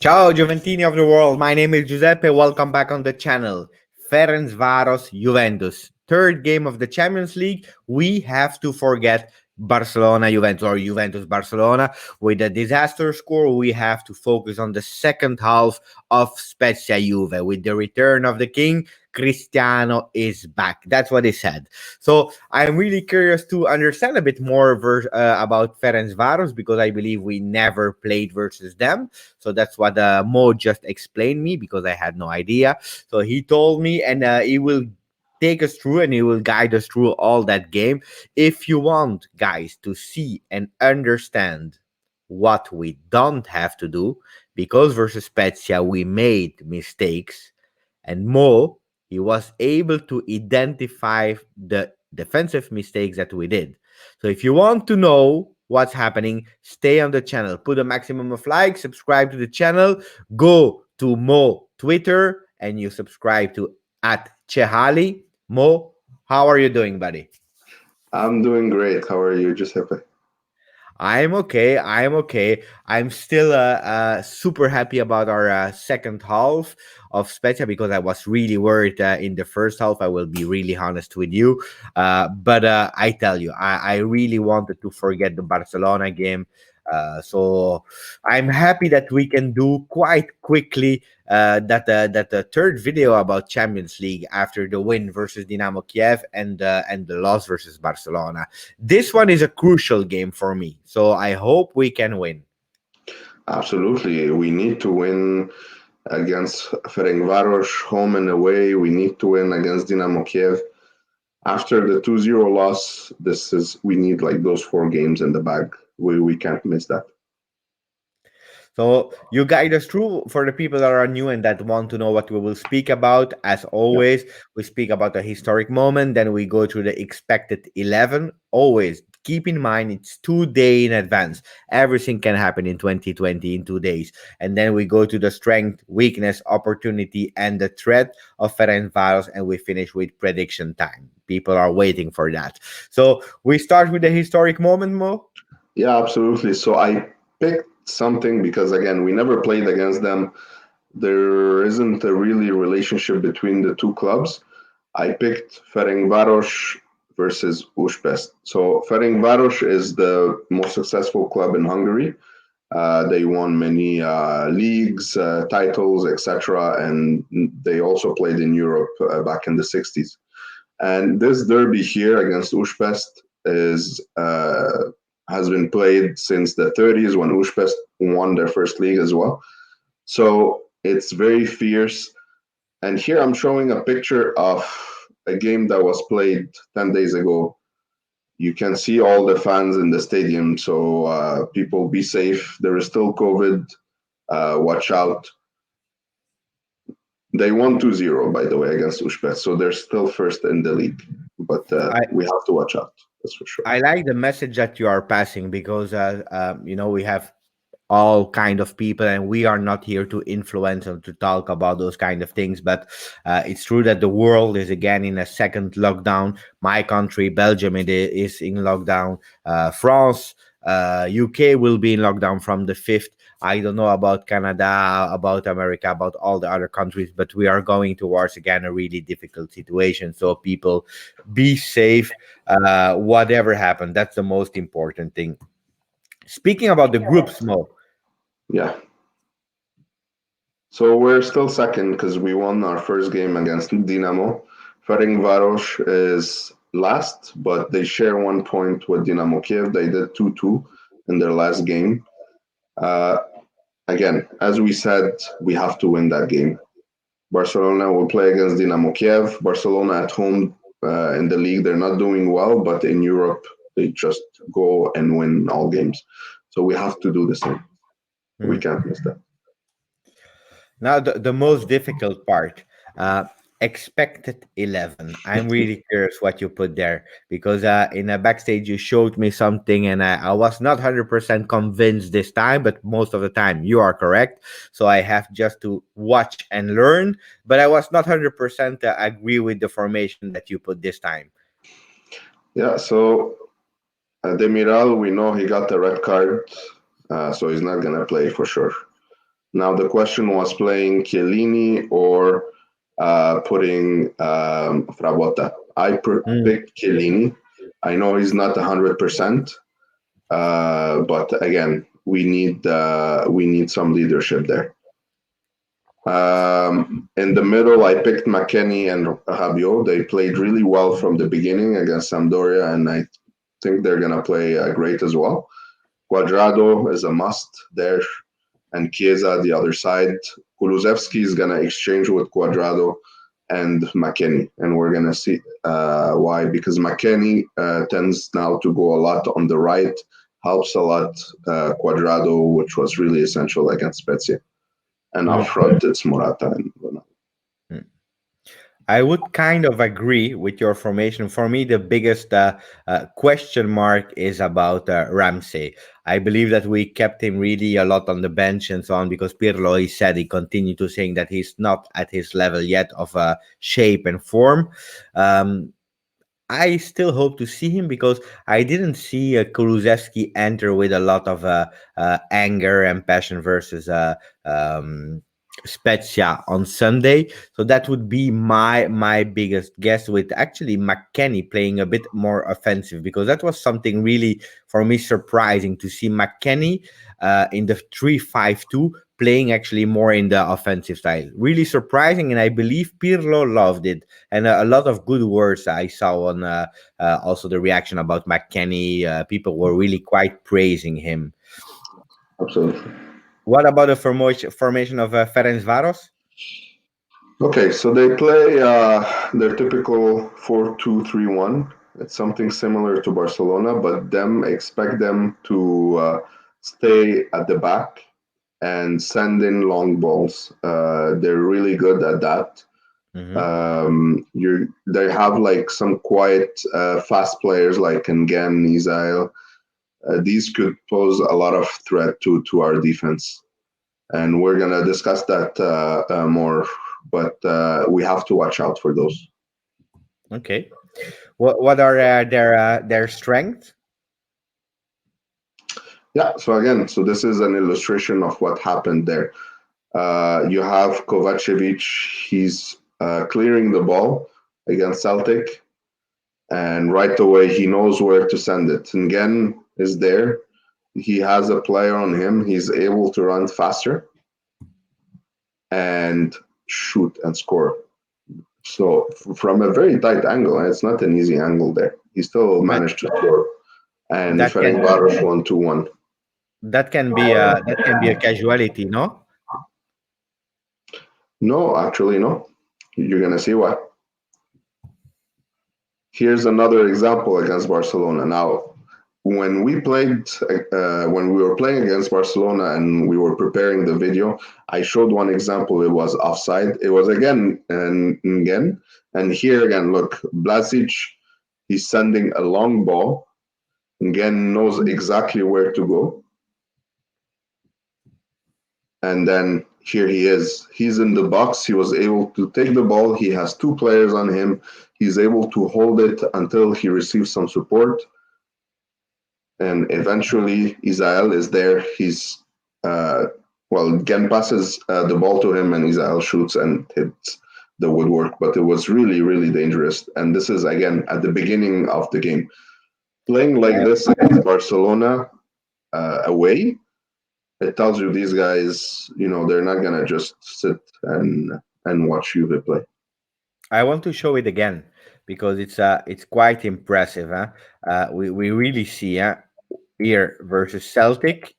Ciao Juventini of the world, my name is Giuseppe, welcome back on the channel. Ferencvaros Juventus, third game of the Champions League. We have to forget Barcelona Juventus or Juventus Barcelona. With a disaster score, we have to focus on the second half of Spezia Juve. With the return of the king, Cristiano is back. That's what he said. So I'm really curious to understand a bit more about Ferencvaros because I believe we never played versus them. So that's what Mo just explained me because I had no idea. So he told me, and he will take us through and he will guide us through all that game. If you want, guys, to see and understand what we don't have to do, because versus Spezia we made mistakes, and Mo, he was able to identify the defensive mistakes that we did. So if you want to know what's happening, stay on the channel. Put a maximum of likes, subscribe to the channel, go to Mo Twitter, and you subscribe to at Chehali. Mo, how are you doing, buddy? I'm doing great. How are you, Giuseppe? I'm okay. I'm okay. I'm still super happy about our second half of Spezia because I was really worried in the first half. I will be really honest with you. But I tell you, I really wanted to forget the Barcelona game. So I'm happy that we can do quite quickly that the third video about Champions League after the win versus Dynamo Kiev and the loss versus Barcelona. This one is a crucial game for me, so I hope we can win. Absolutely. We need to win against Ferencvaros home and away. We need to win against Dynamo Kiev. After the 2-0 loss, we need like those 4 games in the bag. We can't miss that. So you guide us through for the people that are new and that want to know what we will speak about. As Yeah. always, we speak about a historic moment, then we go through the expected 11. Always keep in mind it's 2 days in advance. Everything can happen in 2020 in 2 days. And then we go to the strength, weakness, opportunity, and the threat of Ferencváros, and we finish with prediction time. People are waiting for that. So we start with the historic moment, Mo. Yeah, absolutely. So I picked something because again, we never played against them. There isn't a really relationship between the two clubs. I picked Ferencváros versus Újpest. So Ferencváros is the most successful club in Hungary. They won many leagues, titles, etc., and they also played in Europe back in the 60s. And this derby here against Újpest is has been played since the 30s when Újpest won their first league as well. So it's very fierce. And here I'm showing a picture of a game that was played 10 days ago. You can see all the fans in the stadium. So people be safe. There is still COVID. Watch out. They won 2-0, by the way, against Ushpet. So they're still first in the league. But we have to watch out. That's for sure. I like the message that you are passing because we have all kind of people and we are not here to influence and to talk about those kind of things, but it's true that the world is again in a second lockdown. My country, Belgium, is in lockdown. France, UK will be in lockdown from the 5th. I don't know about Canada, about America, about all the other countries, but we are going towards again a really difficult situation. So people, be safe. Whatever happened, that's the most important thing. Speaking about the groups, Mo. Yeah. So we're still second because we won our first game against Dinamo. Ferencvaros is last, but they share 1 point with Dinamo Kiev. They did 2-2 in their last game. Uh, Again, as we said, we have to win that game. Barcelona will play against Dinamo Kiev. Barcelona at home in the league, they're not doing well, but in Europe, they just go and win all games. So we have to do the same. We Hmm. can't miss that. Now, the most difficult part, uh, expected 11. I'm really curious what you put there because in a backstage you showed me something and I was not 100% convinced this time, but most of the time you are correct. So I have just to watch and learn, but I was not 100% agree with the formation that you put this time. Yeah, so Demiral, we know he got the red card, so he's not going to play for sure. Now the question was playing Chiellini or putting Frabotta. Mm. picked Chiellini. I know he's not 100%, but again, we need some leadership there. In the middle, I picked McKennie and Rabiot. They played really well from the beginning against Sampdoria, and I think they're gonna play great as well. Cuadrado is a must there, and Chiesa the other side. Kulusevski is gonna exchange with Cuadrado and McKennie, and we're gonna see why. Because McKennie tends now to go a lot on the right, helps a lot Cuadrado, which was really essential against Spezia. And up Mm. front, it's Morata and Ronaldo. Mm. I would kind of agree with your formation. For me, the biggest question mark is about Ramsey. I believe that we kept him really a lot on the bench and so on because Pirlo, he said, he continued to saying that he's not at his level yet of shape and form. Um, I still hope to see him because I didn't see Kulusevski enter with a lot of anger and passion versus um, Spezia on Sunday. So that would be my biggest guess, with actually McKennie playing a bit more offensive, because that was something really for me surprising to see McKennie in the 3-5-2 playing actually more in the offensive style. Really surprising, and I believe Pirlo loved it, and a lot of good words I saw on also the reaction about McKennie. People were really quite praising him. Absolutely. What about the formation of Ferencvaros? Okay, so they play their typical 4-2-3-1. It's something similar to Barcelona, but them expect them to stay at the back and send in long balls. They're really good at that. Hmm. They have like some quiet, fast players like Ngan, Nizail. These could pose a lot of threat to our defense, and we're gonna discuss that more. But we have to watch out for those. Okay. What are their strengths? Yeah. So again, so this is an illustration of what happened there. You have Kovacevic. He's clearing the ball against Celtic, and right away he knows where to send it. Ngen is there. He has a player on him. He's able to run faster and shoot and score. So from a very tight angle, and it's not an easy angle there, he still But managed to score. And that can Ferencvaros won 2-1. that can be a casualty, no? No, actually, no. You're gonna see why. Here's another example against Barcelona. Now, when we were playing against Barcelona and we were preparing the video, I showed one example. It was offside. It was again, and here again. Look, Blasic, he's sending a long ball. Again, knows exactly where to go, and then here he is. He's in the box. He was able to take the ball. He has two players on him. He's able to hold it until he receives some support, and eventually Israel is there. He's Gen passes the ball to him, and Israel shoots and hits the woodwork. But it was really, really dangerous. And this is again at the beginning of the game. Playing like this against Barcelona away, it tells you these guys, they're not gonna just sit and watch Juve play. I want to show it again because it's quite impressive. Huh? We really see here versus Celtic.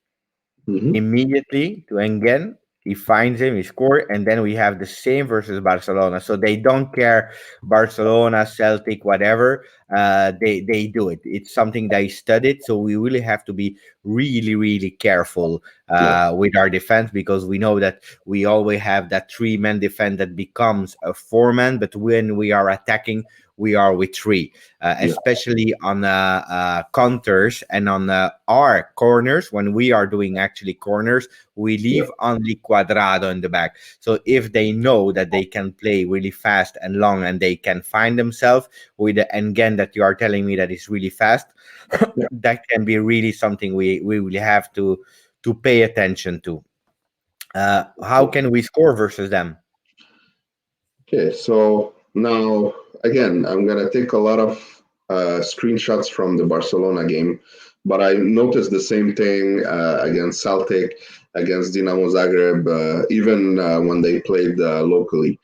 Hmm. Immediately to Engen. He finds him, he scored, and then we have the same versus Barcelona. So they don't care Barcelona, Celtic, whatever. They do it. It's something they studied. So we really have to be really, really careful Yeah, with our defense, because we know that we always have that three-man defense that becomes a four-man. But when we are attacking, we are with three, yeah, especially on counters and on our corners. When we are doing actually corners, we yeah, leave only Cuadrado in the back. So if they know that they can play really fast and long, and they can find themselves with the Engen that you are telling me that is really fast, yeah. that can be really something we will have to pay attention to. How can we score versus them? Okay, so now again, I'm gonna take a lot of screenshots from the Barcelona game, but I noticed the same thing against Celtic, against Dinamo Zagreb, even when they played locally.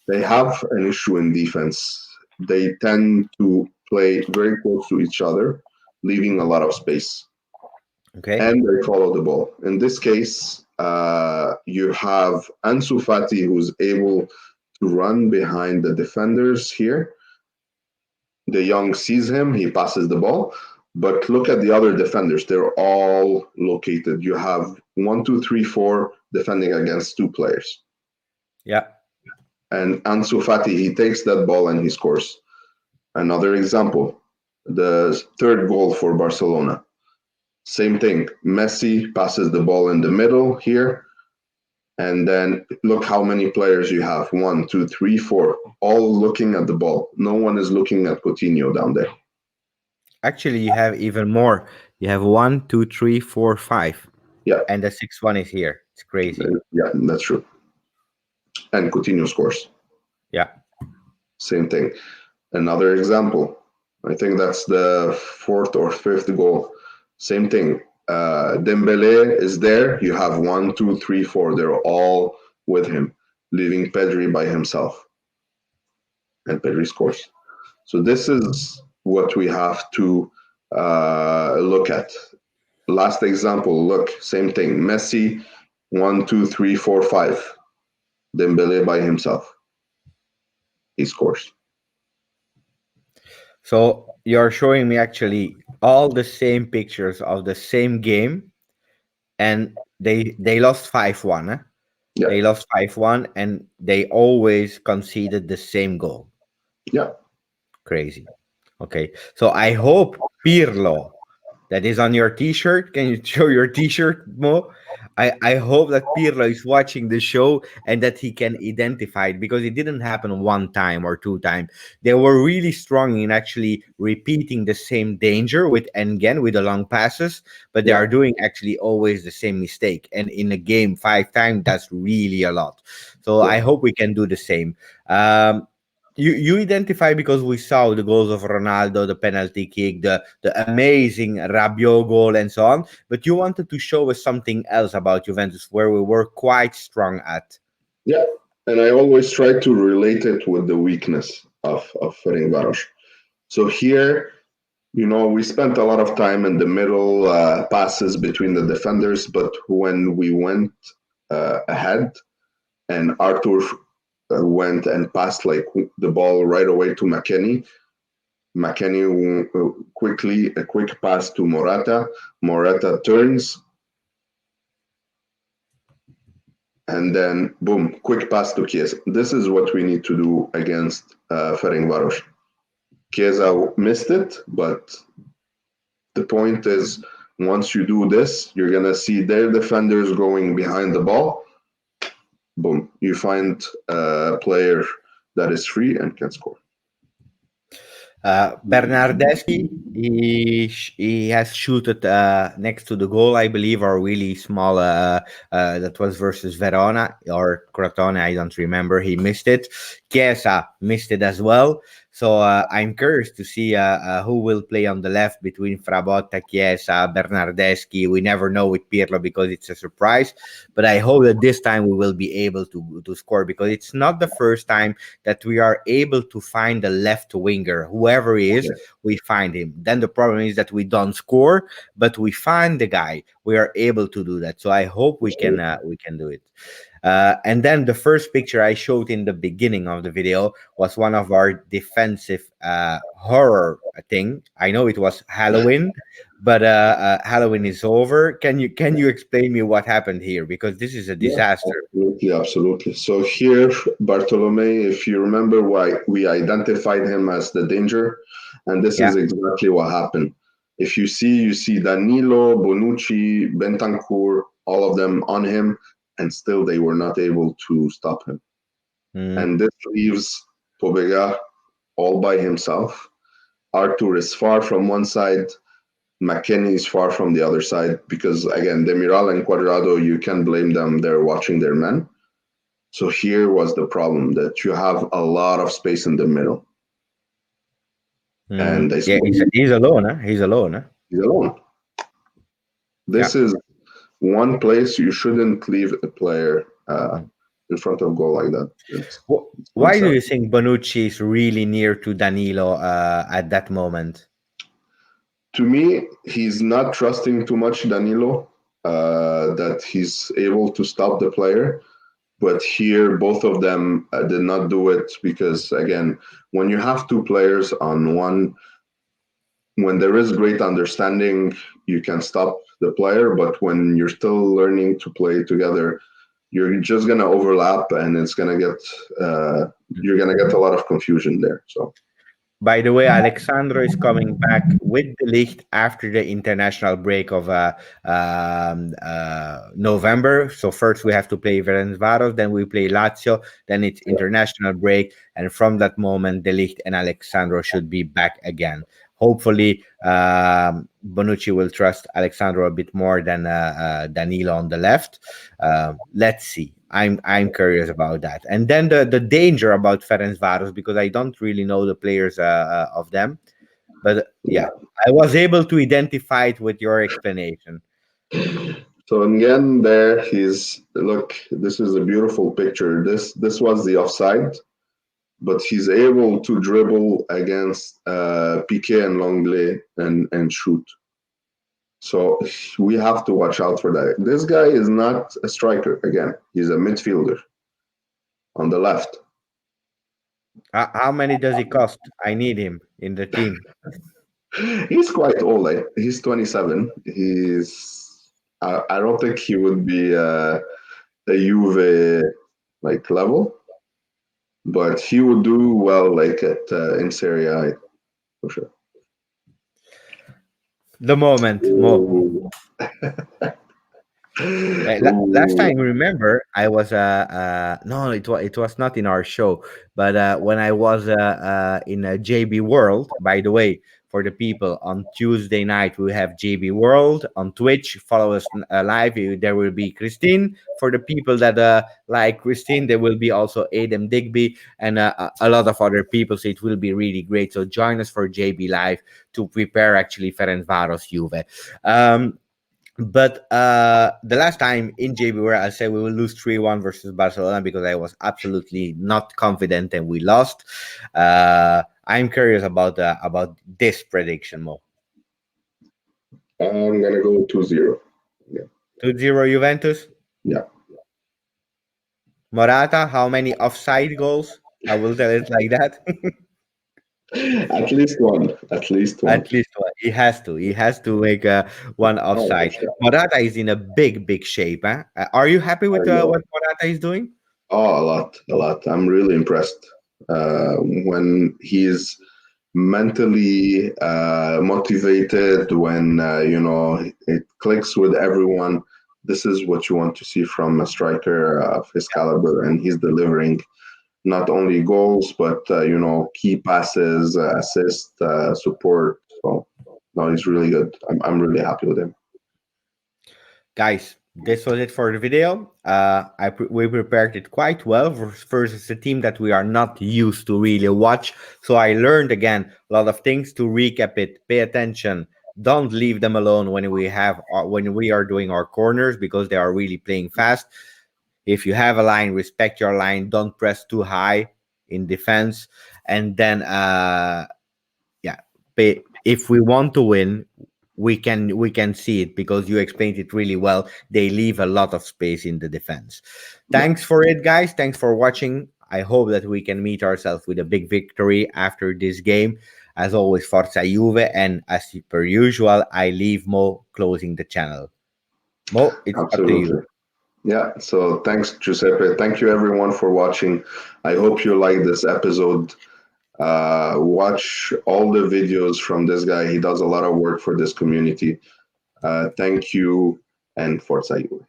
They have an issue in defense. They tend to play very close to each other, leaving a lot of space, Okay. and they follow the ball. In this case, you have Ansu Fati, who's able to run behind the defenders here. De Jong sees him, he passes the ball. But look at the other defenders. They're all located. You have one, two, three, four defending against two players. Yeah. And Ansu Fati, he takes that ball and he scores. Another example, the third goal for Barcelona. Same thing. Messi passes the ball in the middle here. And then look how many players you have. One, two, three, four, all looking at the ball. No one is looking at Coutinho down there. Actually, you have even more. You have one, two, three, four, five, Yeah, and the sixth one is here. It's crazy. yeah, that's true. And Coutinho scores. Yeah. Same thing. Another example. I think that's the fourth or fifth goal. Same thing. Dembele is there. You have one, two, three, four. They're all with him, leaving Pedri by himself. And Pedri scores. So this is what we have to look at. Last example, look, same thing. Messi, one, two, three, four, five. Dembele by himself. He scores. So you're showing me actually all the same pictures of the same game, and they lost 5-1. Yeah, They lost 5-1, and they always conceded the same goal. yeah, Crazy. Okay. So I hope Pirlo, that is on your t-shirt. Can you show your t-shirt, Mo? I hope that Pirlo is watching the show and that he can identify it, because it didn't happen one time or two times. They were really strong in actually repeating the same danger with Engen with the long passes, but they yeah, are doing actually always the same mistake. And in a game 5 times, that's really a lot. So yeah. I hope we can do the same. You identify, because we saw the goals of Ronaldo, the penalty kick, the amazing Rabiot goal, and so on. But you wanted to show us something else about Juventus, where we were quite strong at. Yeah, and I always try to relate it with the weakness of Ferencvaros. So here, we spent a lot of time in the middle passes between the defenders, but when we went ahead and Arthur went and passed like the ball right away to McKennie, McKennie quickly, a quick pass to Morata. Morata turns, and then boom, quick pass to Chiesa. This is what we need to do against Ferencvaros. Chiesa missed it, but the point is, once you do this, you're gonna see their defenders going behind the ball. Boom, you find a player that is free and can score. Bernardeschi, he has shooted next to the goal, I believe, or really small. That was versus Verona or Crotone, I don't remember. He missed it. Chiesa missed it as well. So I'm curious to see who will play on the left between Frabotta, Chiesa, Bernardeschi. We never know with Pirlo because it's a surprise. But I hope that this time we will be able to score, because it's not the first time that we are able to find the left winger, whoever he is, Yeah, we find him. Then the problem is that we don't score, but we find the guy. We are able to do that. So I hope we can do it. And then the first picture I showed in the beginning of the video was one of our defensive horror thing. I know it was Halloween, but Halloween is over. Can you explain me what happened here? Because this is a yeah, disaster. absolutely, absolutely. So here, Bartolome, if you remember why we identified him as the danger, and this Yeah. is exactly what happened. If you see Danilo, Bonucci, Bentancur, all of them on him, and still they were not able to stop him. Mm. And this leaves Pobega all by himself. Arthur is far from one side. McKennie is far from the other side because, again, Demiral and Cuadrado, you can't blame them. They're watching their men. So here was the problem, that you have a lot of space in the middle. And they Yeah, he's alone. Huh? He's alone. Huh? he's alone. This is one place you shouldn't leave a player in front of goal like that. Why do you think Bonucci is really near to Danilo at that moment? To me, he's not trusting too much Danilo, that he's able to stop the player. But here, both of them did not do it because, again, when you have two players on one, when there is great understanding, you can stop the player. But when you're still learning to play together, you're just gonna overlap, and it's gonna get you're gonna get a lot of confusion there. So. By the way, Alexandro is coming back with the Ligt after the international break of November. So first we have to play Ferencvaros, then we play Lazio, then it's international break, and from that moment, the Ligt and Alexandro should be back again. Hopefully, Bonucci will trust Alexandro a bit more than Danilo on the left. Let's see. I'm curious about that. And then the danger about Ferencvaros, because I don't really know the players of them, but yeah, I was able to identify it with your explanation. So again, there look. This is a beautiful picture. This was the offside, but he's able to dribble against Piqué and Longley and shoot. So we have to watch out for that. This guy is not a striker. Again, he's a midfielder on the left. How many does he cost? I need him in the team. He's quite old. He's 27. I don't think he would be a Juve like level, but he would do well like at in Serie A for sure. The moment, Mo. Last time, remember, I was no, it was not in our show, but when I was in JB World. By the way, for the people on Tuesday night, we have JB World on Twitch. Follow us live. There will be Christine. For the people that like Christine, there will be also Adam Digby and a lot of other people. So it will be really great. So join us for JB Live to prepare actually Ferencváros Juve. But the last time in JB where I said we will lose 3-1 versus Barcelona because I was absolutely not confident and we lost. I'm curious about this prediction, Mo. I'm gonna go 2-0. Yeah. 2-0 Juventus. Yeah. Morata, how many offside goals? I will tell it like that. At least one. At least one. At least one. He has to. He has to make one offside. sure. Morata is in a big shape. Huh? Are you happy with what Morata is doing? Oh, a lot. I'm really impressed when he's mentally motivated, when it clicks with everyone. This is what you want to see from a striker of his caliber, and he's delivering not only goals but key passes, assists, support. So no, he's really good. I'm really happy with him. Guys, this was it for the video. We prepared it quite well versus a team that we are not used to really watch. So I learned again a lot of things. To recap it, pay attention. Don't leave them alone when we are doing our corners because they are really playing fast. If you have a line, respect your line. Don't press too high in defense. And then if we want to win, we can see it because you explained it really well. They leave a lot of space in the defense. Thanks for it, guys. Thanks for watching. I hope that we can meet ourselves with a big victory after this game. As always, Forza Juve, and as per usual, I leave Mo closing the channel. Mo, it's Absolutely. up to you. Yeah, so thanks, Giuseppe. Thank you, everyone, for watching. I hope you like this episode. Watch all the videos from this guy. He does a lot of work for this community. Thank you, and Forza Juve.